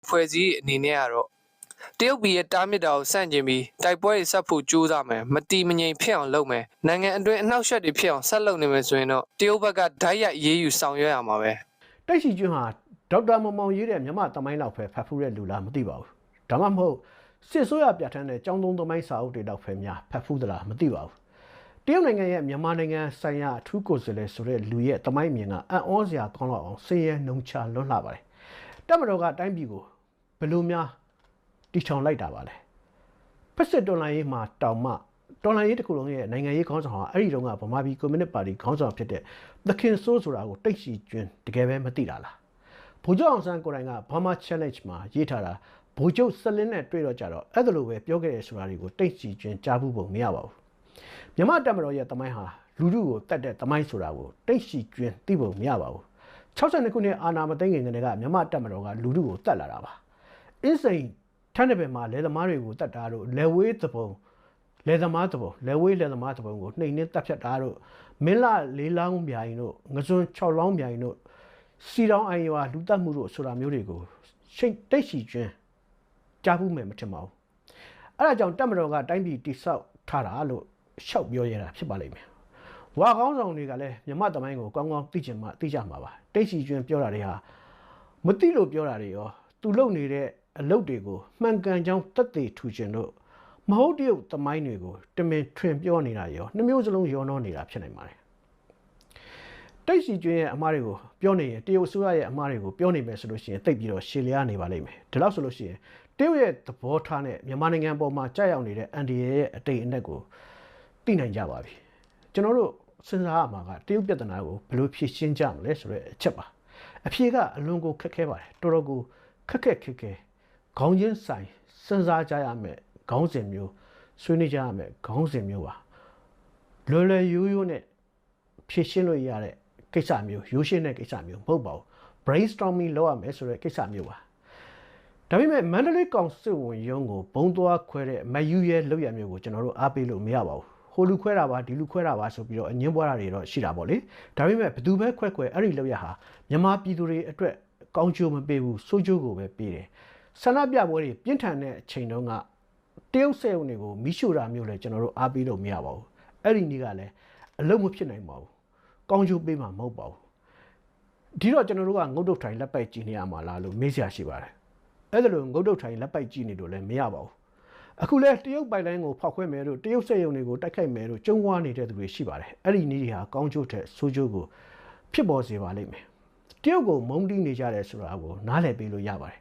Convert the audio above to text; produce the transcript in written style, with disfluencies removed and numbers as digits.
ဖွဲ့စည်းအနေနဲ့ကတော့တရုတ်ပြည်ရဲ့တားမြစ်တာကိုစန့်ကျင်ပြီးတိုက်ပွဲတွေဆက်ဖို့ကြိုးစားမယ်မတီမငြိမ်ဖြစ်အောင်လုပ်မယ်နိုင်ငံအတွင်းအနှောက်အယှက်တွေဖြစ်အောင်ဆက်လုပ်နေမယ်ဆိုရင်တော့တရုတ်ဘက်ကဓာတ်ရိုက်ရေးယူဆောင်ရွက်ရမှာပဲတိတ်ရှိကျွန်းဟာဒေါက်တာမောင်မောင်ရေးတဲ့မြမသမိုင်းလောက်ပဲဖတ်ဖူးတဲ့လူလားမသိပါဘူးဒါမှမဟုတ်စစ်ဆိုးရပြဋ္ဌာန်းတဲ့ကျောင်းသုံးသမိုင်းစာအုပ်တွေတော့ဖယ်များဖတ်ဖူးသလားမသိပါဘူးတရုတ်နိုင်ငံရဲ့မြန်မာနိုင်ငံဆိုင်ရာအထူးကိုယ်စားလှယ်ဆိုတဲ့လူရဲ့သမိုင်းမြင်ကအံ့ဩစရာကောင်းတော့အောင်ဆင်းရဲနှုံချလွန်းလှပါတယ်တပ်မတော်ကတိုင်းပြည်ကိုဘယ်လိုများတီထောင်လိုက်တာပါလဲဖက်စစ်တော်လှန်ရေးမှာတောင်မှတော်လှန်ရေးတစ်ခုလုံးရဲ့နိုင်ငံရေးခေါင်းဆောင်ဟာအဲ့ဒီတုန်းကဗမာပြည်ကွန်မြူနစ်ပါတီခေါင်းဆောင်ဖြစ်တဲ့သခင်စိုးဆိုတာကိုတိတ်ရှိကျွန်းတကယ်ပဲမသိတာလားဗိုလ်ချုပ်အောင်ဆန်းကိုယ်တိုင်က Burma Challenge မှာရေးထားတာဗိုလ်ချုပ်ဆက်လင်းနဲ့တွေ့တော့ကြတော့အဲ့ဒါလိုပဲပြောခဲ့ရဆိုတာတွေကိုတိတ်ရှိကျွန်းကြားဘူးပုံမရပါဘူးမြန်မာတပ်မတော်ရဲ့သမိုင်းဟာလူထုကိုတတ်တဲ့သမိုင်းဆိုတာကိုတိတ်ရှိကျွန်းသိပုံမရပါဘူး62ခုနှစ်အာဏာမသိမ်းခင်ကတည်းကမြန်မာတပ်မတော်ကလူထုကိုတတ်လာတာပါအင်းစိန်ထန်းတဲ့ဘက်မှာလယ်သမားတွေကိုတတ်တာတို့လယ်ဝေးသပုံလယ်သမားသပုံလယ်ဝေးလယ်သမားသပုံကိုနှိမ်နှင်းတပ်ဖြတ်တာတို့မင်းလာလေးလောင်းမြိုင်တို့ငစွန်း6လောင်းမြိုင်တို့စီတောင်အိုင်ရွာလူတက်မှုတို့ဆိုတာမျိုးတွေကိုရှိတ်တိတ်ရှိကျွန်းကြားဘူးမယ်မထင်ပါဘူးအဲ့ဒါကြောင့်တပ်မတော်ကတိုင်းပြည်တိဆောက်ထားတာလို့ရှောက်ပြောရတာဖြစ်ပါလိမ့်မယ်ဝါကောင်းဆောင်တွေကလည်းမြမသမိုင်းကိုကောင်းကောင်းသိချင်မှသိကြမှာပါတိတ်ရှိကျွန်းပြောတာတွေဟာမသိလို့ပြောတာတွေရောသူလုပ်နေတဲ့အလုပ်တွေကိုမှန်ကန်ကြောင်းတက်သေးထူချင်လို့မဟုတ်တရုတ်သမိုင်းတွေကိုတမင်ထွင်ပြောနေတာရောနှမျိုးစလုံးရောနှောနေတာဖြစ်နိုင်ပါတယ်တိတ်ရှိကျွန်းရဲ့အမားတွေကိုပြောနေရင်တရုတ်အစိုးရရဲ့အမားတွေကိုပြောနေမယ်ဆိုလို့ရှိရင်တိတ်ပြီးတော့ရှည်လျားနေပါလိမ့်မယ်ဒါလို့ဆိုလို့ရှိရင်တရုတ်ရဲ့သဘောထားနဲ့မြန်မာနိုင်ငံပေါ်မှာကြာရောက်နေတဲ့အန်ဒီရဲ့အတိတ်အနက်ကိုသိနိုင်ကြပါပြီကျွန်တော်တို့စဉ်းစားရမှာကတရုတ်ပြည်ထနာကိုဘယ်လိုဖြေရှင်းကြမလဲဆိုတဲ့အချက်ပါအဖြေကအလွန်ကိုခက်ခဲပါတယ်တော်တော်ကိုခက်ခဲခေါင်းချင်းဆိုင်စဉ်းစားကြရမယ်ခေါင်းစဉ်မျိုးဆွေးနွေးကြရမယ်ခေါင်းစဉ်မျိုးပါလွယ်လွယ်ရိုးရိုးနဲ့ဖြေရှင်းလို့ရတဲ့ကိစ္စမျိုးရိုးရှင်းတဲ့ကိစ္စမျိုးမဟုတ်ပါဘူး brainstorming လုပ်ရမယ်ဆိုတဲ့ကိစ္စမျိုးပါဒါပေမဲ့မန္တလေးကောင်စစ်ဝင်ရုံးကိုဘုံသွားခွဲတဲ့မယူရဲလောက်ရမျိုးကိုကျွန်တော်တို့အားပေးလို့မရပါဘူးဟိုလူခွဲတာပါဒီလူခွဲတာပါဆိုပြီးတော့အငင်းပွားတာတွေတော့ရှိတာပေါ့လေဒါပေမဲ့ဘယ်သူပဲခွဲအဲ့ဒီလောက်ရဟာမြန်မာပြည်သူတွေအတွက်ကောင်းကျိုးမပေးဘူးဆိုးကျိုးကိုပဲပေးတယ်ဆန္ဒပြပွဲတွေပြင်းထန်တဲ့အချိန်တုန်းကတရုတ်စက်ရုံတွေကိုမိရှို့တာမျိုးလည်းကျွန်တော်တို့အားပေးလို့မရပါဘူးအဲ့ဒီနေ့ကလည်းအလုံးမဖြစ်နိုင်ပါဘူးကောင်းကျိုးပေးမှာမဟုတ်ပါဘူးဒီတော့ကျွန်တော်တို့ကငုတ်တုတ်ထိုင်လက်ပိုက်ကြည့်နေရမှာလားလို့မေးစရာရှိပါတယ်အဲ့ဒါလိုငုတ်တုတ်ထိုင်လက်ပိုက်ကြည့်နေလို့လည်းမရပါဘူးအခုလဲတရုတ်ပိုင်လိုင်းကိုဖောက်ခွဲမယ်တို့တရုတ်စက်ရုံတွေကိုတိုက်ခိုက်မယ်တို့ကြုံဝါနေတဲ့သူတွေရှိပါတယ်အဲ့ဒီနည်းတွေဟာကောင်းကျိုးထက်ဆိုးကျိုးကိုဖြစ်ပေါ်စေပါလိမ့်မယ်တရုတ်ကိုမုန်းတီးနေကြတယ်ဆိုတာကိုနားလည်ပေးလို့ရပါတယ်